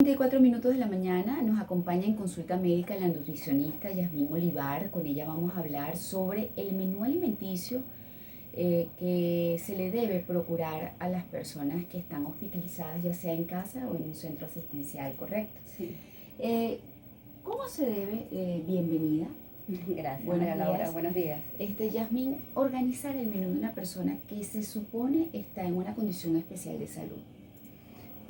4 minutos de la mañana nos acompaña en consulta médica la nutricionista Yasmín Olivar. Con ella vamos a hablar sobre el menú alimenticio que se le debe procurar a las personas que están hospitalizadas, ya sea en casa o en un centro asistencial, ¿correcto? Sí. ¿Cómo se debe, bienvenida? Gracias, Buenos María Laura. días. Buenos días. Yasmín, organizar el menú de una persona que se supone está en una condición especial de salud.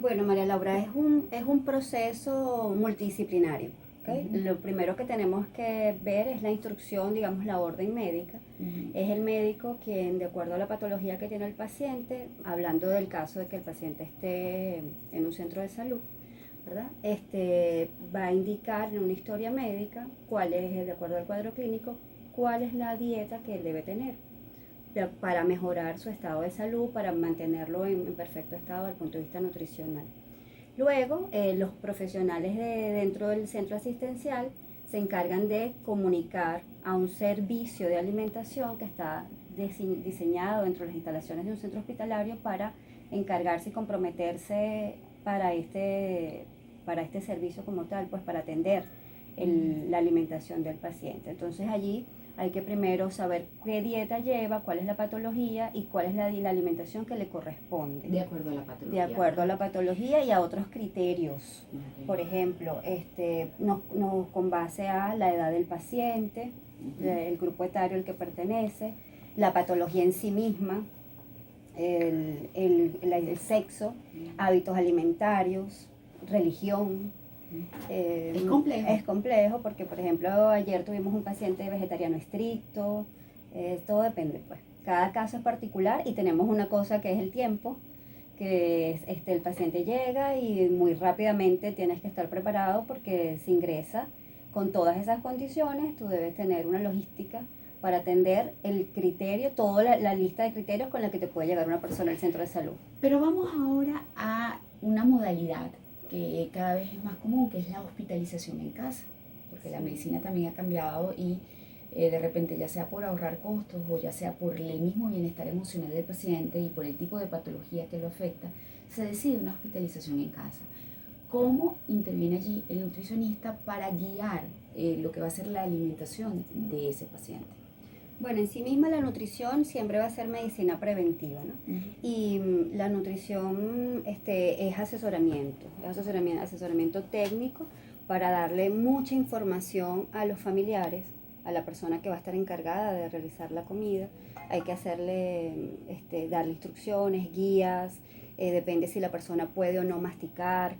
Bueno, María Laura, es un proceso multidisciplinario. ¿Okay? Lo primero que tenemos que ver es la instrucción, digamos, la orden médica. Es el médico quien, de acuerdo a la patología que tiene el paciente, hablando del caso de que el paciente esté en un centro de salud, ¿verdad? Va a indicar en una historia médica cuál es, de acuerdo al cuadro clínico, cuál es la dieta que él debe tener para mejorar su estado de salud, para mantenerlo en perfecto estado desde el punto de vista nutricional. Luego, los profesionales dentro del centro asistencial se encargan de comunicar a un servicio de alimentación que está diseñado dentro de las instalaciones de un centro hospitalario para encargarse y comprometerse para este servicio como tal, pues para atender la alimentación del paciente. Entonces allí hay que primero saber qué dieta lleva, cuál es la patología y cuál es la alimentación que le corresponde. De acuerdo a la patología. De acuerdo a la patología y a otros criterios. Okay. Por ejemplo, con base a la edad del paciente, el grupo etario al que pertenece, la patología en sí misma, el sexo, hábitos alimentarios, religión. Es complejo porque, por ejemplo, ayer tuvimos un paciente vegetariano estricto. Todo depende, pues. Cada caso es particular y tenemos una cosa que es el tiempo, que es, el paciente llega y muy rápidamente tienes que estar preparado porque se ingresa con todas esas condiciones. Tú debes tener una logística para atender el criterio, toda la lista de criterios con la que te puede llegar una persona al centro de salud. Pero vamos ahora a una modalidad que cada vez es más común, que es la hospitalización en casa, porque la medicina también ha cambiado y de repente, ya sea por ahorrar costos o ya sea por el mismo bienestar emocional del paciente y por el tipo de patología que lo afecta, se decide una hospitalización en casa. ¿Cómo interviene allí el nutricionista para guiar lo que va a ser la alimentación de ese paciente? Bueno, en sí misma la nutrición siempre va a ser medicina preventiva, ¿no? Y la nutrición es asesoramiento técnico para darle mucha información a los familiares, a la persona que va a estar encargada de realizar la comida. Hay que darle instrucciones, guías, depende si la persona puede o no masticar.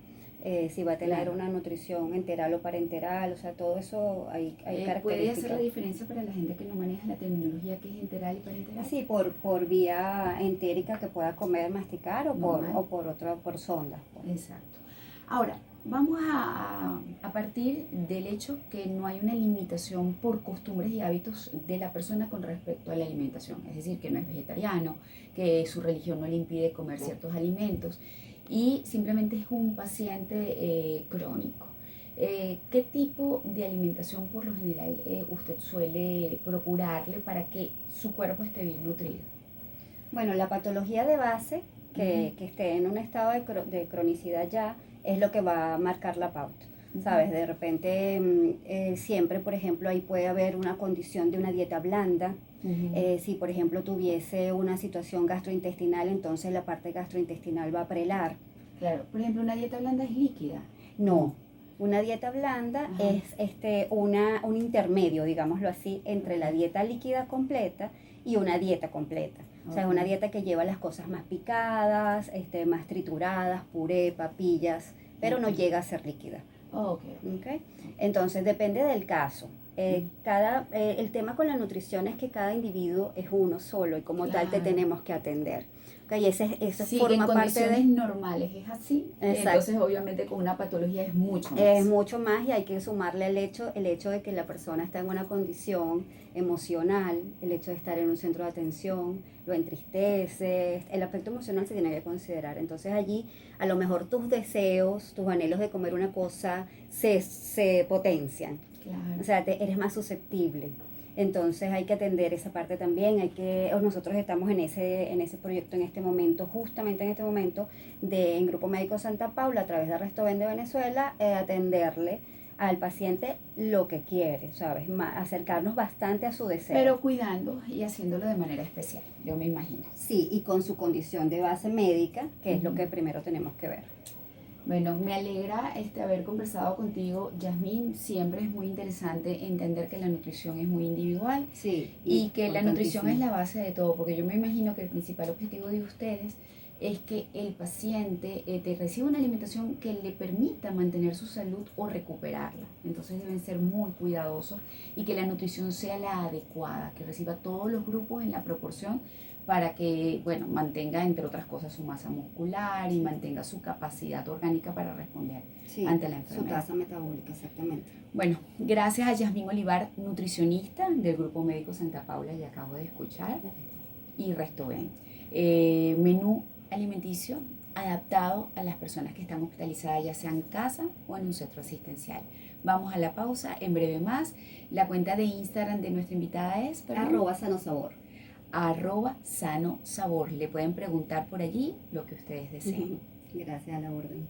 Si va a tener una nutrición enteral o parenteral, o sea, todo eso hay características. ¿Puede hacer la diferencia para la gente que no maneja la terminología que es enteral y parenteral? Sí, por vía entérica que pueda comer, masticar o por sonda. Exacto. Ahora, vamos a partir del hecho que no hay una limitación por costumbres y hábitos de la persona con respecto a la alimentación, es decir, que no es vegetariano, que su religión no le impide comer ciertos alimentos, y simplemente es un paciente crónico. ¿Qué tipo de alimentación por lo general usted suele procurarle para que su cuerpo esté bien nutrido? Bueno, la patología de base, que esté en un estado de cronicidad ya, es lo que va a marcar la pauta. ¿Sabes? De repente, siempre, por ejemplo, ahí puede haber una condición de una dieta blanda. Si, por ejemplo, tuviese una situación gastrointestinal, entonces la parte gastrointestinal va a prelar. Claro, por ejemplo, ¿una dieta blanda es líquida? No, una dieta blanda es un intermedio, digámoslo así, entre la dieta líquida completa y una dieta completa. O sea, es una dieta que lleva las cosas más picadas, más trituradas, puré, papillas, pero no llega a ser líquida. Okay. Entonces depende del caso. El tema con la nutrición es que cada individuo es uno solo y como tal te tenemos que atender. Y eso forma parte de... en condiciones normales es así. Exacto. Entonces obviamente con una patología es mucho más. Es mucho más y hay que sumarle el hecho de que la persona está en una condición emocional, el hecho de estar en un centro de atención, lo entristece, el aspecto emocional se tiene que considerar. Entonces allí a lo mejor tus deseos, tus anhelos de comer una cosa se potencian. Claro. O sea, eres más susceptible. Entonces hay que atender esa parte también, nosotros estamos en ese proyecto en este momento, justamente en este momento, en Grupo Médico Santa Paula, a través de Restoven de Venezuela, atenderle al paciente lo que quiere, ¿sabes? Acercarnos bastante a su deseo. Pero cuidando y haciéndolo de manera especial, yo me imagino. Sí, y con su condición de base médica, que es lo que primero tenemos que ver. Bueno, me alegra haber conversado contigo, Yasmín. Siempre es muy interesante entender que la nutrición es muy individual, sí, y que la nutrición es la base de todo, porque yo me imagino que el principal objetivo de ustedes es que el paciente te reciba una alimentación que le permita mantener su salud o recuperarla. Entonces deben ser muy cuidadosos y que la nutrición sea la adecuada, que reciba todos los grupos en la proporción para que, bueno, mantenga, entre otras cosas, su masa muscular y mantenga su capacidad orgánica para responder ante la enfermedad. Su tasa metabólica, exactamente. Bueno, gracias a Yasmín Olivar, nutricionista del Grupo Médico Santa Paula, ya acabo de escuchar, y Restoven. Menú alimenticio adaptado a las personas que están hospitalizadas, ya sea en casa o en un centro asistencial. Vamos a la pausa, en breve más. La cuenta de Instagram de nuestra invitada es @sanosabor. @sanosabor. Le pueden preguntar por allí lo que ustedes deseen. Gracias, a la orden.